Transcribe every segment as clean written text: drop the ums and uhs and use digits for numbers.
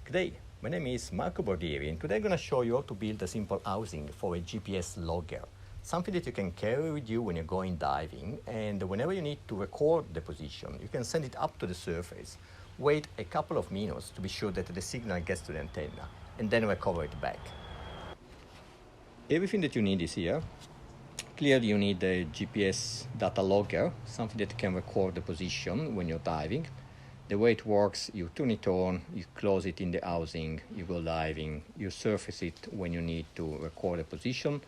Good day, my name is Marco Bordieri and today I'm going to show you how to build a simple housing for a GPS logger. Something that you can carry with you when you're going diving, and whenever you need to record the position, you can send it up to the surface, wait a couple of minutes to be sure that the signal gets to the antenna, and then recover it back. Everything that you need is here. Clearly you need a GPS data logger, something that can record the position when you're diving. The way it works, you turn it on, you close it in the housing, you go diving, you surface it when you need to record a position.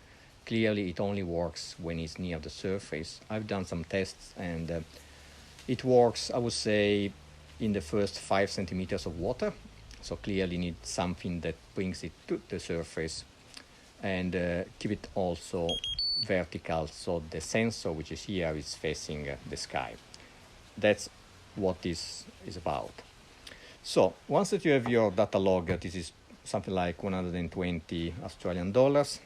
Clearly it only works when it's near the surface. I've done some tests and it works, I would say, in the first 5 centimeters of water. So clearly you need something that brings it to the surface, and keep it also vertical so the sensor, which is here, is facing the sky. That's what this is about. So once that you have your data logger, this is something like 120 Australian dollars.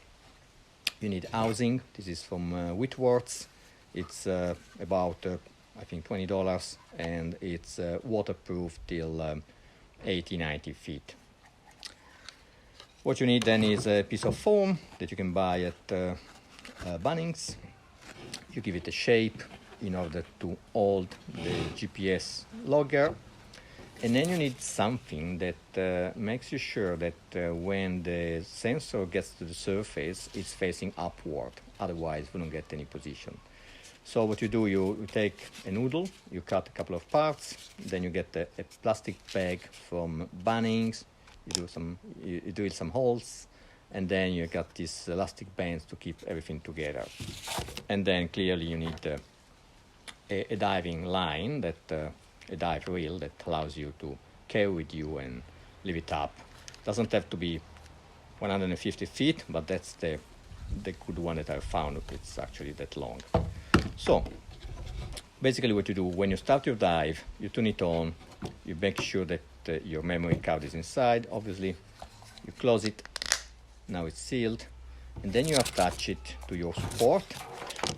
You need housing. This is from Whitworth's. It's about I think $20, and it's waterproof till 80-90 feet. What you need then is a piece of foam that you can buy at Bunnings. You give it a shape in order to hold the GPS logger, and then you need something that makes you sure that when the sensor gets to the surface, it's facing upward, otherwise we don't get any position. So what you do, you take a noodle, you cut a couple of parts, then you get a plastic bag from Bunnings, you drill some holes, and then you got these elastic bands to keep everything together. And then clearly you need a diving line, a dive reel that allows you to carry with you and leave it up. Doesn't have to be 150 feet, but that's the good one that I found. It's actually that long. So basically what you do when you start your dive, you turn it on, you make sure that your memory card is inside, obviously. You close it, now it's sealed, and then you attach it to your support.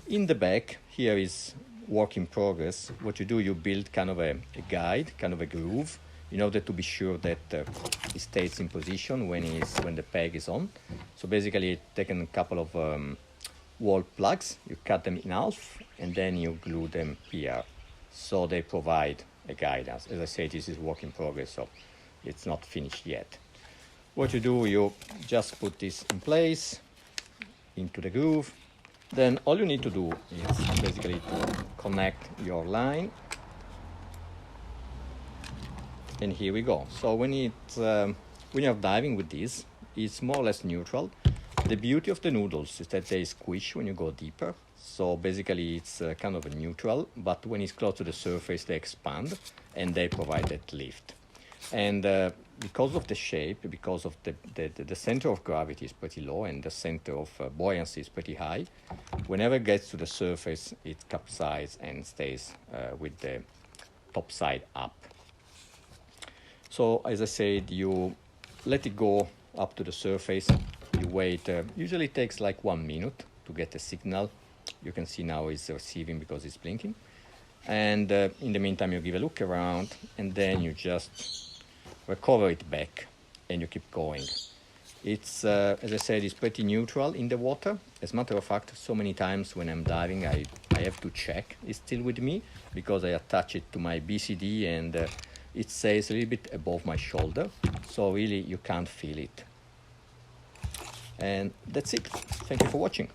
In the back, here is work in progress. What you do, you build kind of a guide, kind of a groove, in order to be sure that it stays in position when the peg is on. So basically, taking a couple of wall plugs, you cut them in half, and then you glue them here. So they provide a guidance. As I say, this is work in progress, so it's not finished yet. What you do, you just put this in place, into the groove. Then all you need to do is basically to connect your line. And here we go. So when you're diving with this, it's more or less neutral. The beauty of the noodles is that they squish when you go deeper. So basically it's kind of a neutral, but when it's close to the surface, they expand and they provide that lift. And because of the shape, because of the center of gravity is pretty low and the center of buoyancy is pretty high, whenever it gets to the surface, it capsizes and stays with the top side up. So as I said, you let it go up to the surface, you wait, usually it takes like 1 minute to get a signal. You can see now it's receiving because it's blinking. And in the meantime, you give a look around, and then you just recover it back and you keep going. It's, as I said, it's pretty neutral in the water. As a matter of fact, so many times when I'm diving, I have to check it's still with me, because I attach it to my BCD and it stays a little bit above my shoulder. So really you can't feel it. And that's it. Thank you for watching.